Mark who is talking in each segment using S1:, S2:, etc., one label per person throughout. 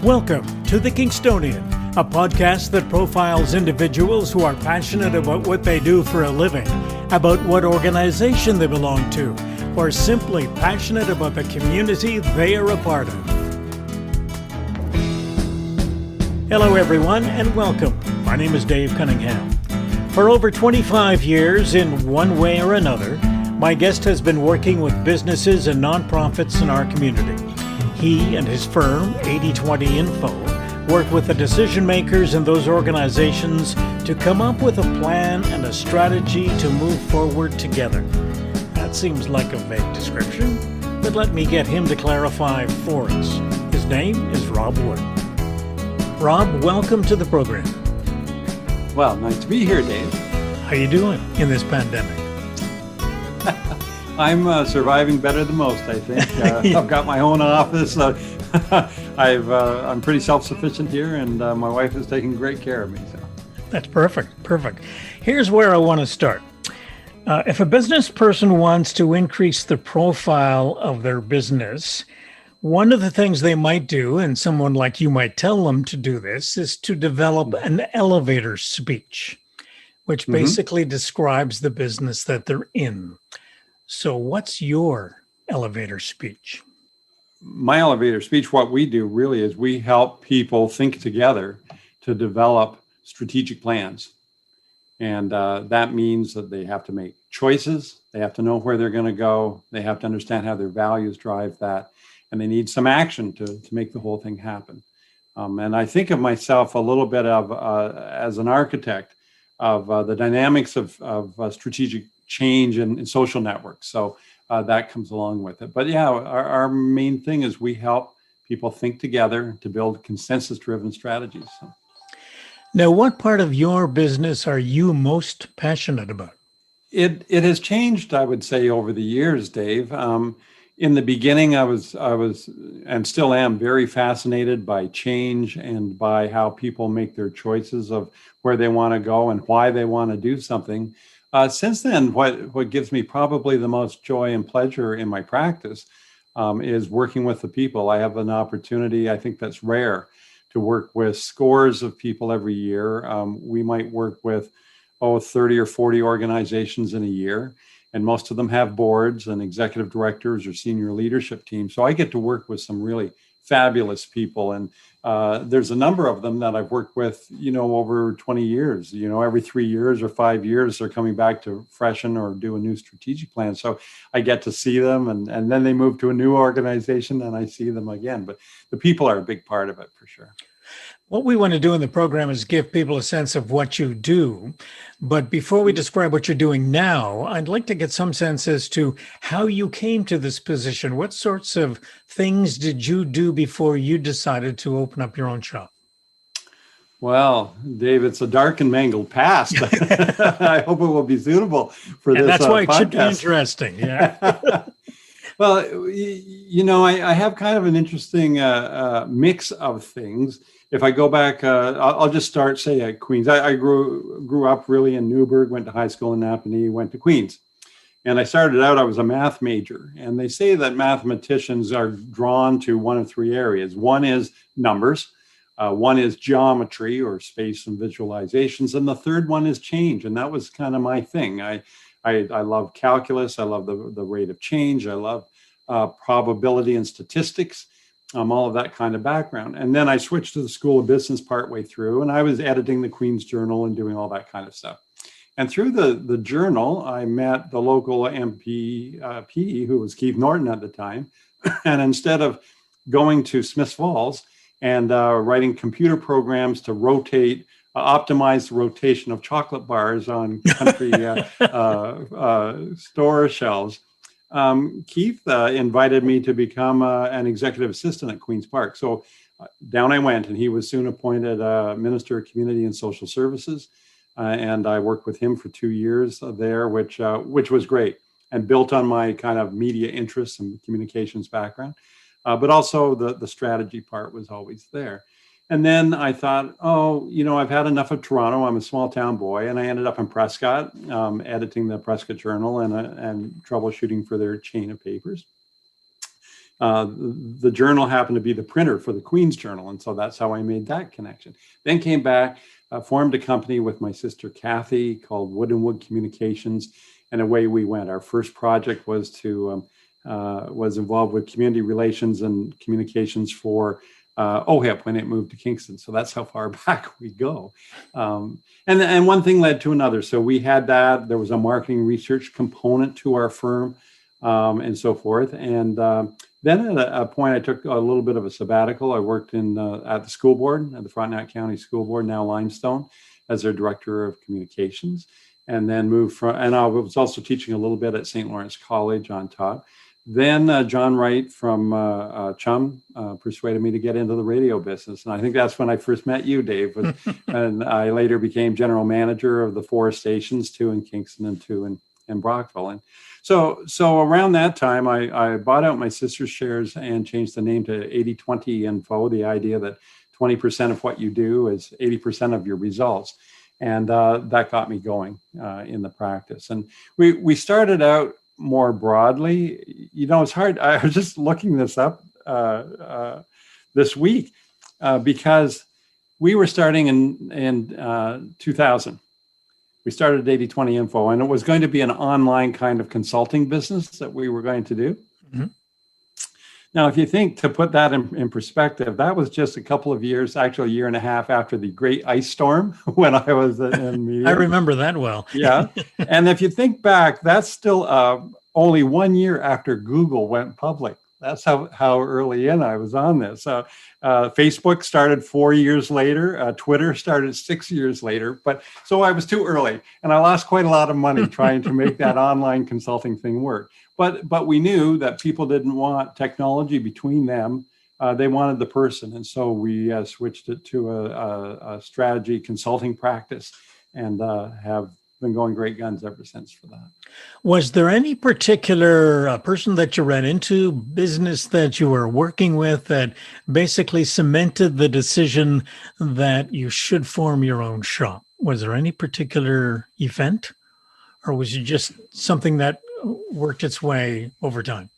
S1: Welcome to The Kingstonian, a podcast that profiles individuals who are passionate about what they do for a living, about what organization they belong to, or simply passionate about the community they are a part of. Hello, everyone, and welcome. My name is Dave Cunningham. For over 25 years, in one way or another, my guest has been working with businesses and nonprofits in our community. He and his firm, 80/20 Info, work with the decision makers in those organizations to come up with a plan and a strategy to move forward together. That seems like a vague description, but let me get him to clarify for us. His name is Rob Wood. Rob, welcome to the program.
S2: Well, nice to be here, Dave.
S1: How you doing in this pandemic?
S2: I'm surviving better than most, I think. I've got my own office. I'm pretty self-sufficient here, and my wife is taking great care of me. So
S1: that's perfect. Here's where I want to start. If a business person wants to increase the profile of their business, one of the things they might do, and someone like you might tell them to do this, is to develop an elevator speech, which basically describes the business that they're in. So what's your elevator speech?
S2: My elevator speech, what we do really is we help people think together to develop strategic plans. And that means that they have to make choices. They have to know where they're going to go. They have to understand how their values drive that. And they need some action to make the whole thing happen. And I think of myself a little bit of as an architect of the dynamics of strategic change in social networks. So that comes along with it. But yeah, our main thing is we help people think together to build consensus-driven strategies. So.
S1: Now, what part of your business are you most passionate about?
S2: It has changed, I would say, over the years, Dave. In the beginning, I was and still am very fascinated by change and by how people make their choices of where they want to go and why they want to do something. Since then, what gives me probably the most joy and pleasure in my practice is working with the people. I have an opportunity, I think that's rare, to work with scores of people every year. We might work with 30 or 40 organizations in a year, and most of them have boards and executive directors or senior leadership teams. So I get to work with some really fabulous people. And there's a number of them that I've worked with, over 20 years. Every 3 years or 5 years, they're coming back to freshen or do a new strategic plan. So I get to see them, and then they move to a new organization and I see them again. But the people are a big part of it for sure.
S1: What we want to do in the program is give people a sense of what you do. But before we describe what you're doing now, I'd like to get some sense as to how you came to this position. What sorts of things did you do before you decided to open up your own shop?
S2: Well, Dave, it's a dark and mangled past. I hope it will be suitable for this podcast.
S1: That's why it should be interesting. Yeah.
S2: Well, I have kind of an interesting mix of things. If I go back, I'll just start, say, at Queens. I grew up really in Newburgh, went to high school in Napanee, went to Queens. And I started out, I was a math major. And they say that mathematicians are drawn to one of three areas. One is numbers. One is geometry or space and visualizations. And the third one is change. And that was kind of my thing. I love calculus. I love the rate of change. I love probability and statistics, all of that kind of background. And then I switched to the School of Business partway through, and I was editing the Queen's Journal and doing all that kind of stuff. And through the journal, I met the local MP, who was Keith Norton at the time. And instead of going to Smiths Falls and writing computer programs to optimize the rotation of chocolate bars on country store shelves, Keith invited me to become an executive assistant at Queen's Park. So down I went, and he was soon appointed Minister of Community and Social Services. And I worked with him for 2 years there, which was great and built on my kind of media interests and communications background. But also the strategy part was always there. And then I thought, I've had enough of Toronto. I'm a small town boy. And I ended up in Prescott, editing the Prescott Journal and troubleshooting for their chain of papers. The journal happened to be the printer for the Queen's Journal. And so that's how I made that connection. Then came back, formed a company with my sister Kathy called Wood and Wood Communications. And away we went. Our first project was was involved with community relations and communications for OHIP when it moved to Kingston. So that's how far back we go. And one thing led to another. So we had that. There was a marketing research component to our firm and so forth. And then at a point, I took a little bit of a sabbatical. I worked at the school board, at the Frontenac County School Board, now Limestone, as their director of communications. And then and I was also teaching a little bit at St. Lawrence College on top. Then John Wright from Chum persuaded me to get into the radio business. And I think that's when I first met you, Dave. And I later became general manager of the 4 stations, 2 in Kingston and 2 in Brockville. And so around that time, I bought out my sister's shares and changed the name to 80/20 Info, the idea that 20% of what you do is 80% of your results. And that got me going in the practice. And we started out more broadly. It's hard. I was just looking this up this week because we were starting in 2000. We started 80/20 Info, and it was going to be an online kind of consulting business that we were going to do. Mm-hmm. Now, if you think, to put that in perspective, that was just a couple of years, actually a year and a half after the great ice storm when I was in media.
S1: I remember that well.
S2: Yeah. And if you think back, that's still only 1 year after Google went public. That's how early in I was on this. Facebook started 4 years later. Twitter started 6 years later. So I was too early, and I lost quite a lot of money trying to make that online consulting thing work. But we knew that people didn't want technology between them. They wanted the person. And so we switched it to a strategy consulting practice and have been going great guns ever since for that.
S1: Was there any particular person that you ran into, business that you were working with, that basically cemented the decision that you should form your own shop? Was there any particular event, or was it just something that worked its way over time?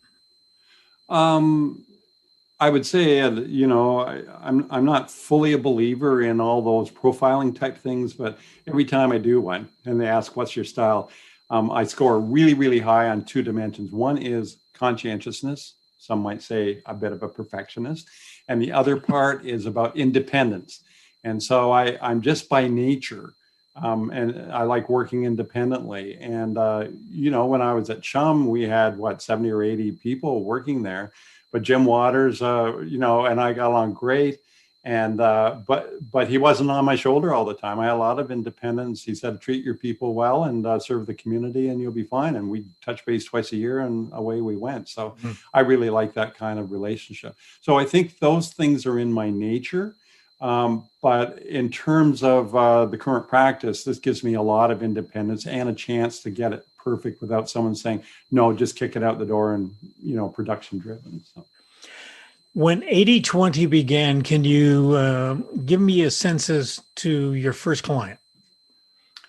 S2: I would say, I'm not fully a believer in all those profiling type things, but every time I do one and they ask, what's your style? I score really, really high on 2 dimensions. One is conscientiousness. Some might say a bit of a perfectionist. And the other part is about independence. And so I'm just by nature, and I like working independently. And, when I was at Chum, we had 70 or 80 people working there. But Jim Waters, and I got along great. And but he wasn't on my shoulder all the time. I had a lot of independence. He said, treat your people well and serve the community and you'll be fine. And we touch base twice a year and away we went. So I really like that kind of relationship. So I think those things are in my nature. But in terms of the current practice, this gives me a lot of independence and a chance to get it perfect without someone saying, no, just kick it out the door and, production driven. So.
S1: When 80/20 began, can you give me a sense as to your first client?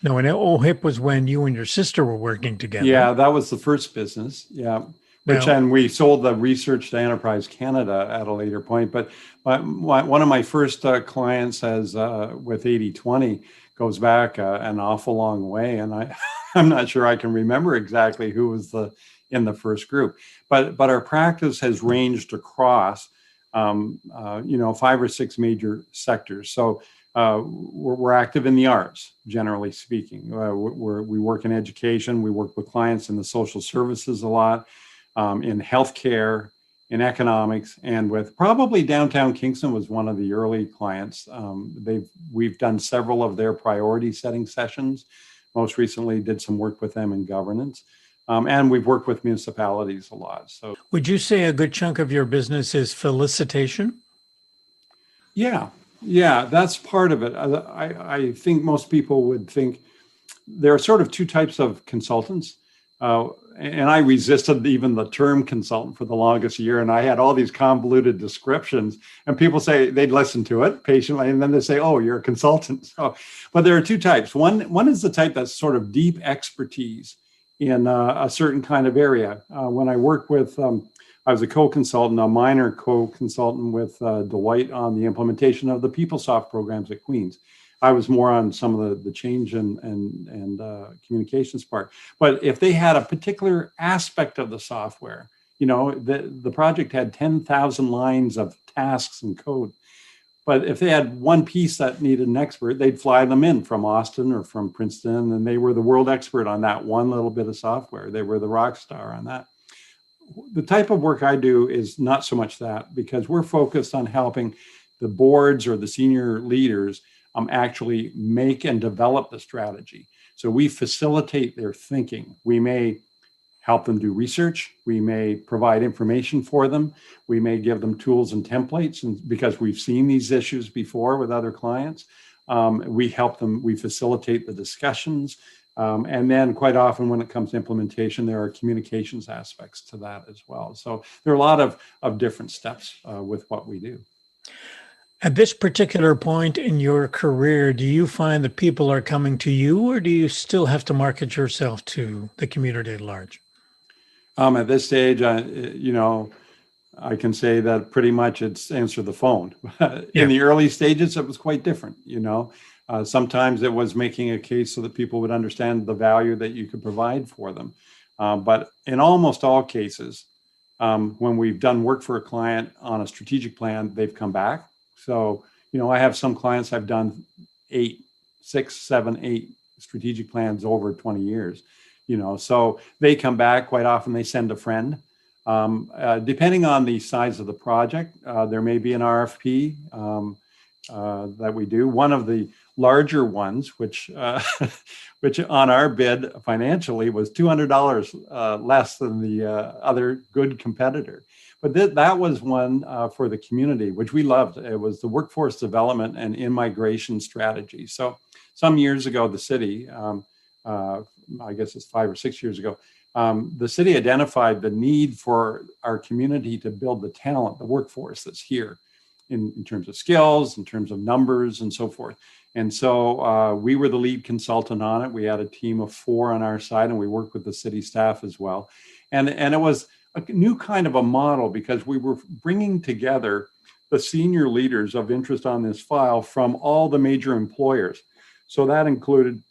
S1: No, and OHIP was when you and your sister were working together.
S2: Yeah, that was the first business. Yeah. And we sold the research to Enterprise Canada at a later point. But one of my first clients with 80/20 goes back an awful long way. And I'm not sure I can remember exactly who was in the first group. But our practice has ranged across 5 or 6 major sectors. So we're active in the arts, generally speaking. We work in education. We work with clients in the social services a lot, in healthcare, in economics, and with probably downtown Kingston was one of the early clients. We've done several of their priority setting sessions. Most recently did some work with them in governance. And we've worked with municipalities a lot. So,
S1: would you say a good chunk of your business is felicitation?
S2: Yeah, that's part of it. I think most people would think there are sort of 2 types of consultants. And I resisted even the term consultant for the longest year. And I had all these convoluted descriptions. And people say they'd listen to it patiently. And then they say, oh, you're a consultant. So, but there are 2 types. One is the type that's sort of deep expertise in a certain kind of area. When I worked with, I was a co-consultant, a minor co-consultant with Deloitte on the implementation of the PeopleSoft programs at Queens. I was more on some of the change and communications part. But if they had a particular aspect of the software, the project had 10,000 lines of tasks and code. But if they had one piece that needed an expert, they'd fly them in from Austin or from Princeton, and they were the world expert on that one little bit of software. They were the rock star on that. The type of work I do is not so much that, because we're focused on helping the boards or the senior leaders actually make and develop the strategy. So we facilitate their thinking. We may help them do research. We may provide information for them. We may give them tools and templates, and because we've seen these issues before with other clients, we help them, we facilitate the discussions. And then quite often when it comes to implementation, there are communications aspects to that as well. So there are a lot of different steps with what we do.
S1: At this particular point in your career, do you find that people are coming to you, or do you still have to market yourself to the community at large?
S2: At this stage, I can say that pretty much it's answer the phone. In the early stages, it was quite different. Sometimes it was making a case so that people would understand the value that you could provide for them. But in almost all cases, when we've done work for a client on a strategic plan, they've come back. So, I have some clients I've done 8 strategic plans over 20 years. So they come back. Quite often they send a friend. Depending on the size of the project, there may be an RFP that we do. One of the larger ones, which on our bid financially was $200 less than the other good competitor. But that was one for the community, which we loved. It was the workforce development and in-migration strategy. So some years ago, the city, I guess it's 5 or 6 years ago, the city identified the need for our community to build the talent, the workforce that's here in terms of skills, in terms of numbers and so forth. And so we were the lead consultant on it. We had a team of 4 on our side, and we worked with the city staff as well. And it was a new kind of a model, because we were bringing together the senior leaders of interest on this file from all the major employers. So that included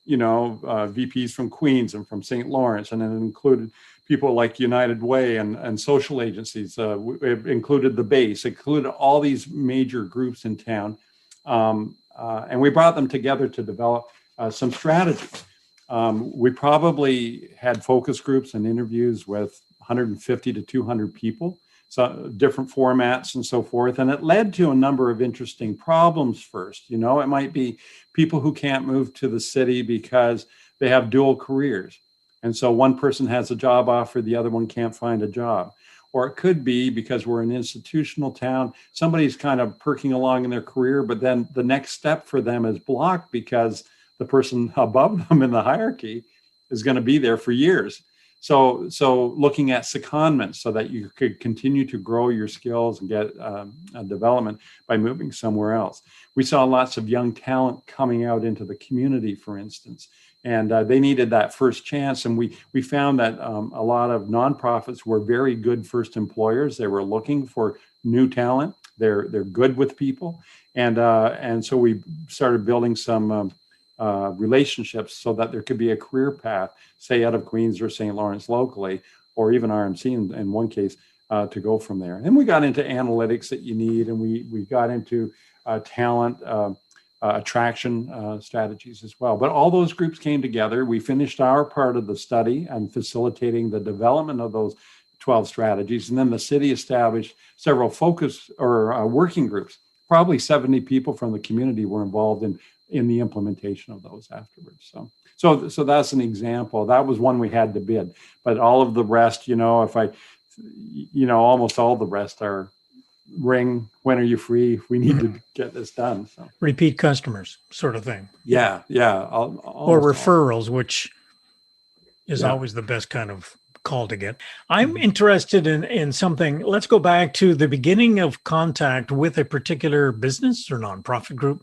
S2: VPs from Queens and from St. Lawrence, and it included people like United Way and social agencies. It included the base, it included all these major groups in town. And we brought them together to develop some strategies. We probably had focus groups and interviews with 150 to 200 people, so different formats and so forth. And it led to a number of interesting problems first. It might be people who can't move to the city because they have dual careers. And so one person has a job offer, the other one can't find a job. Or it could be because we're an institutional town, somebody's kind of perking along in their career, but then the next step for them is blocked because the person above them in the hierarchy is going to be there for years. So looking at secondments so that you could continue to grow your skills and get a development by moving somewhere else. We saw lots of young talent coming out into the community, for instance, and they needed that first chance. And we found that a lot of nonprofits were very good first employers. They were looking for new talent. They're good with people, and so we started building some relationships so that there could be a career path, say out of Queens or St. Lawrence locally, or even RMC in one case, to go from there. And we got into analytics that you need, and we got into talent attraction strategies as well. But all those groups came together. We finished our part of the study and facilitating the development of those 12 strategies. And then the city established several focus or working groups. Probably 70 people from the community were involved in the implementation of those afterwards. So that's an example. That was one we had to bid, but all of the rest, almost all the rest are ring, when are you free? We need to get this done. So
S1: repeat customers sort of thing.
S2: Yeah.
S1: Or referrals, which is always the best kind of call to get. I'm interested in something. Let's go back to the beginning of contact with a particular business or nonprofit group.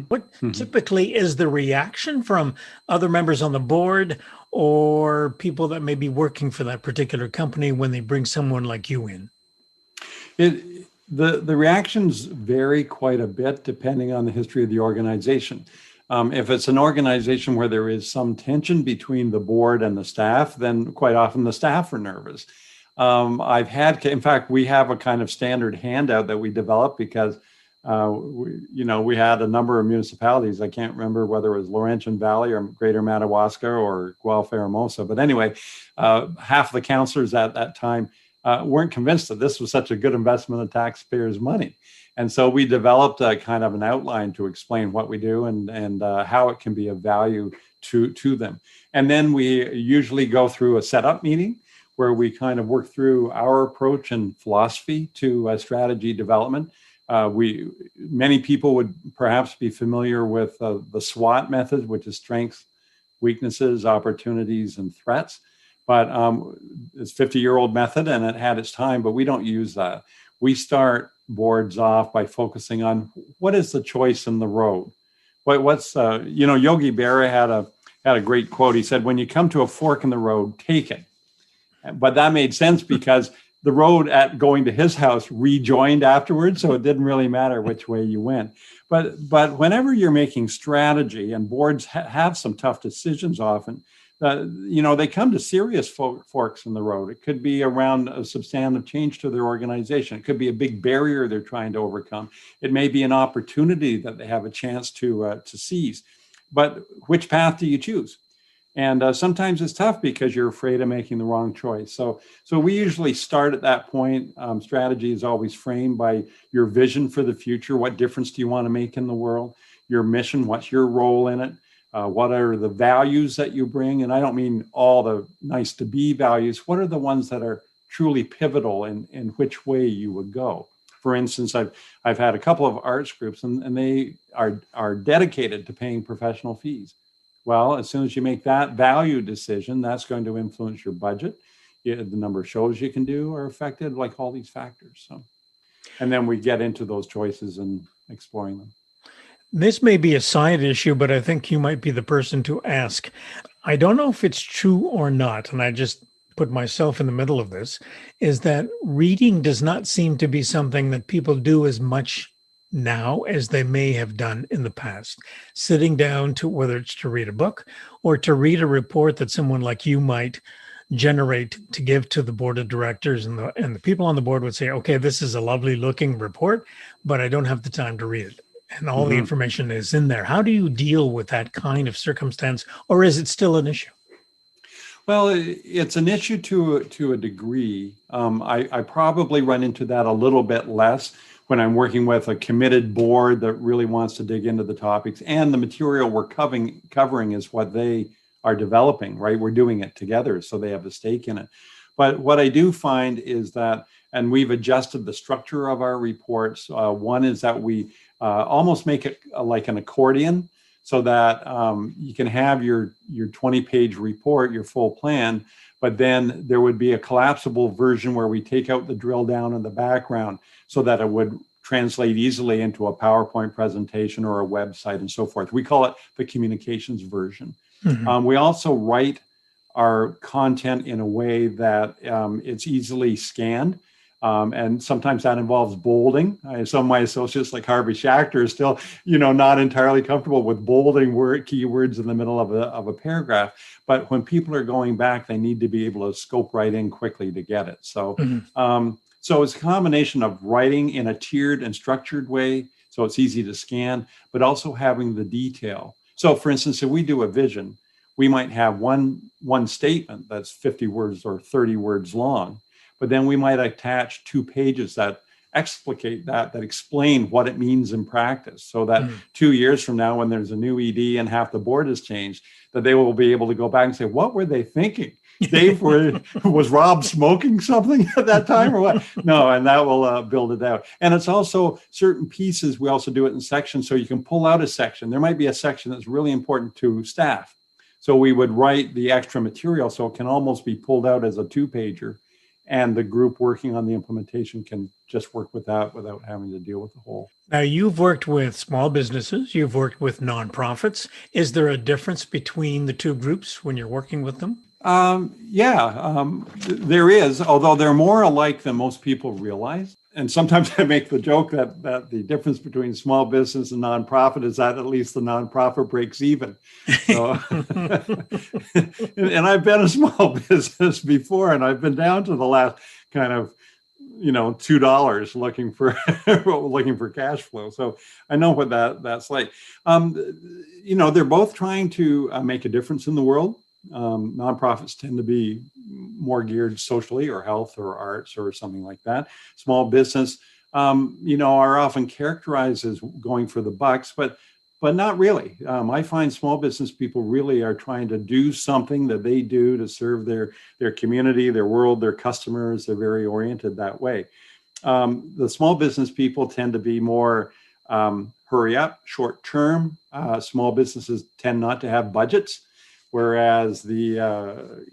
S1: What typically is the reaction from other members on the board or people that may be working for that particular company when they bring someone like you in?
S2: The reactions vary quite a bit depending on the history of the organization. If it's an organization where there is some tension between the board and the staff, then quite often the staff are nervous. In fact, we have a kind of standard handout that we developed because we had a number of municipalities. I can't remember whether it was Laurentian Valley or Greater Madawaska or Guelph Hermosa. But anyway, half of the councillors at that time weren't convinced that this was such a good investment of taxpayers' money. And so we developed a kind of an outline to explain what we do and how it can be of value to them. And then we usually go through a setup meeting where we kind of work through our approach and philosophy to strategy development. Many people would perhaps be familiar with the SWOT method, which is strengths, weaknesses, opportunities, and threats. But it's a 50-year-old method and it had its time, but we don't use that. We start boards off by focusing on what is the choice in the road. Yogi Berra had a great quote. He said, when you come to a fork in the road, take it. But that made sense because the road at going to his house rejoined afterwards, so it didn't really matter which way you went. But whenever you're making strategy, and boards have some tough decisions often, they come to serious forks in the road. It could be around a substantive change to their organization. It could be a big barrier they're trying to overcome. It may be an opportunity that they have a chance to seize. But which path do you choose? And sometimes it's tough because you're afraid of making the wrong choice. So we usually start at that point. Strategy is always framed by your vision for the future. What difference do you want to make in the world? Your mission, what's your role in it? What are the values that you bring? And I don't mean all the nice to be values. What are the ones that are truly pivotal in which way you would go? For instance, I've had a couple of arts groups and they are dedicated to paying professional fees. Well, as soon as you make that value decision, that's going to influence your budget. The number of shows you can do are affected, like all these factors. And then we get into those choices and exploring them.
S1: This may be a side issue, but I think you might be the person to ask. I don't know if it's true or not, and I just put myself in the middle of this, is that reading does not seem to be something that people do as much now as they may have done in the past. Sitting down to, whether it's to read a book or to read a report that someone like you might generate to give to the board of directors, and the people on the board would say, okay, this is a lovely looking report, but I don't have the time to read it. And all the information is in there. How do you deal with that kind of circumstance, or is it still an issue?
S2: Well, it's an issue to a degree. I probably run into that a little bit less when I'm working with a committed board that really wants to dig into the topics, and the material we're covering is what they are developing, right? We're doing it together, so they have a stake in it. But what I do find is that, and we've adjusted the structure of our reports. One is that we almost make it like an accordion, so that you can have your 20-page report, your full plan, but then there would be a collapsible version where we take out the drill down in the background so that it would translate easily into a PowerPoint presentation or a website and so forth. We call it the communications version. We also write our content in a way that it's easily scanned. And sometimes that involves bolding. Some of my associates, like Harvey Schachter, are still, not entirely comfortable with bolding keywords in the middle of a paragraph. But when people are going back, they need to be able to scope right in quickly to get it. So, so it's a combination of writing in a tiered and structured way, so it's easy to scan, but also having the detail. So, for instance, if we do a vision, we might have one statement that's 50 words or 30 words long. But then we might attach 2 pages that explicate that explain what it means in practice, so that 2 years from now, when there's a new ED and half the board has changed, that they will be able to go back and say, what were they thinking? Dave, was Rob smoking something at that time or what? No, and that will build it out. And it's also certain pieces. We also do it in sections, so you can pull out a section. There might be a section that's really important to staff. So we would write the extra material so it can almost be pulled out as a 2-pager, and the group working on the implementation can just work with that without having to deal with the whole.
S1: Now, you've worked with small businesses, you've worked with nonprofits. Is there a difference between the two groups when you're working with them?
S2: There is, although they're more alike than most people realize. And sometimes I make the joke that the difference between small business and nonprofit is that at least the nonprofit breaks even. So, and I've been a small business before, and I've been down to the last kind of, $2 looking for cash flow. So I know what that's like. They're both trying to make a difference in the world. Nonprofits tend to be more geared socially or health or arts or something like that. Small business, are often characterized as going for the bucks, but not really. I find small business people really are trying to do something that they do to serve their community, their world, their customers. They're very oriented that way. The small business people tend to be more hurry up, short term. Small businesses tend not to have budgets. Whereas a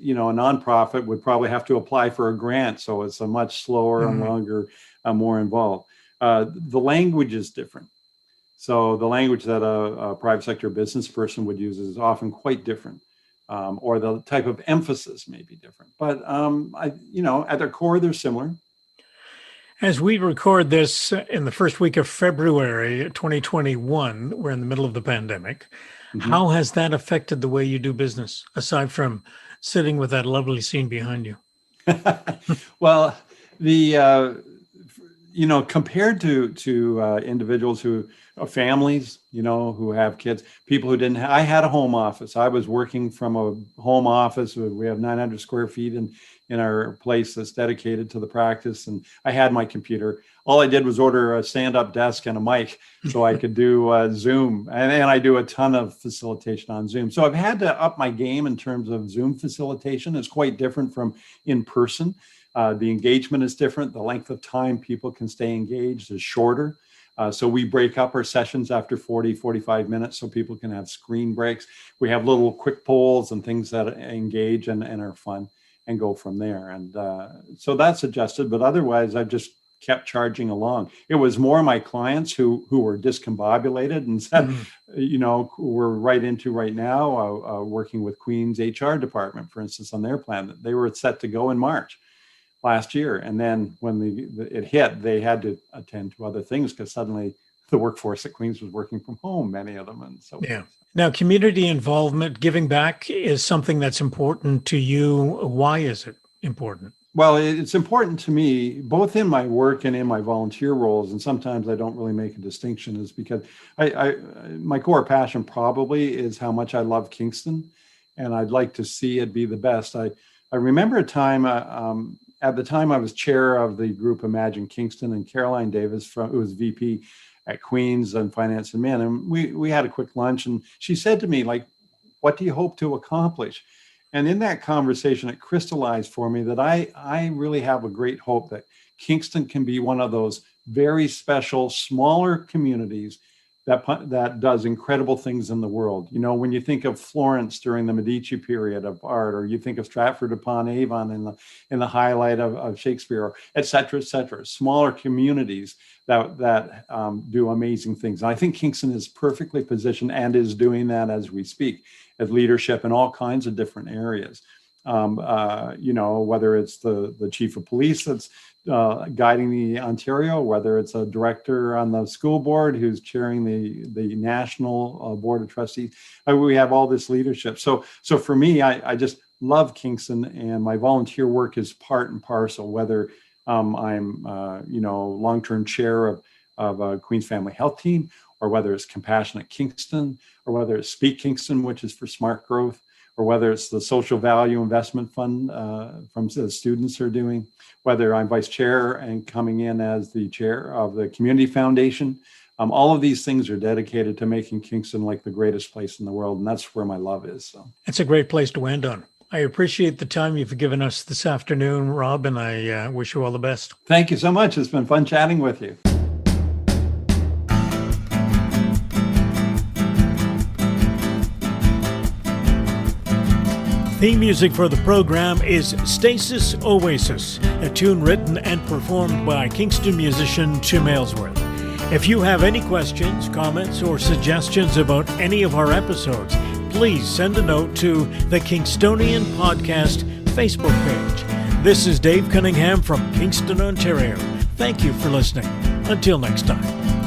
S2: nonprofit would probably have to apply for a grant. So it's a much slower and longer, more involved. The language is different. So the language that a private sector business person would use is often quite different, or the type of emphasis may be different. But, at their core, they're similar.
S1: As we record this in the first week of February 2021, we're in the middle of the pandemic. Mm-hmm. How has that affected the way you do business, aside from sitting with that lovely scene behind you?
S2: Well, compared to individuals families, who have kids, people who didn't I had a home office. I was working from a home office. We have 900 square feet in our place that's dedicated to the practice. And I had my computer. All I did was order a stand-up desk and a mic so I could do Zoom. And I do a ton of facilitation on Zoom. So I've had to up my game in terms of Zoom facilitation. It's quite different from in person. The engagement is different. The length of time people can stay engaged is shorter. So we break up our sessions after 40, 45 minutes so people can have screen breaks. We have little quick polls and things that engage and are fun and go from there. And so that's adjusted. But otherwise, I've just kept charging along. It was more my clients who were discombobulated and said, we're right into right now working with Queen's HR department, for instance, on their plan that they were set to go in March last year. And then when it hit, they had to attend to other things because suddenly the workforce at Queen's was working from home, many of them. And so,
S1: yeah. Now, community involvement, giving back is something that's important to you. Why is it important?
S2: Well, it's important to me, both in my work and in my volunteer roles. And sometimes I don't really make a distinction, is because my core passion probably is how much I love Kingston, and I'd like to see it be the best. I remember a time, at the time I was chair of the group Imagine Kingston, and Caroline Davis, who was VP at Queen's on Finance and Men, and we had a quick lunch, and she said to me, like, what do you hope to accomplish? And in that conversation, it crystallized for me that I really have a great hope that Kingston can be one of those very special, smaller communities that does incredible things in the world. You know, when you think of Florence during the Medici period of art, or you think of Stratford-upon-Avon in the highlight of Shakespeare, et cetera, smaller communities that do amazing things. And I think Kingston is perfectly positioned and is doing that as we speak, as leadership in all kinds of different areas. Whether it's the chief of police that's guiding the Ontario, whether it's a director on the school board who's chairing the national board of trustees. We have all this leadership. So for me, I just love Kingston, and my volunteer work is part and parcel, whether I'm long-term chair of a Queen's Family Health Team, or whether it's Compassionate Kingston, or whether it's Speak Kingston, which is for smart growth, or whether it's the Social Value Investment Fund from the students are doing, whether I'm vice chair and coming in as the chair of the Community Foundation. All of these things are dedicated to making Kingston like the greatest place in the world. And that's where my love is. So
S1: it's a great place to end on. I appreciate the time you've given us this afternoon, Rob, and I wish you all the best.
S2: Thank you so much. It's been fun chatting with you.
S1: Theme music for the program is Stasis Oasis, a tune written and performed by Kingston musician Tim Aylesworth. If you have any questions, comments, or suggestions about any of our episodes, please send a note to the Kingstonian Podcast Facebook page. This is Dave Cunningham from Kingston, Ontario. Thank you for listening. Until next time.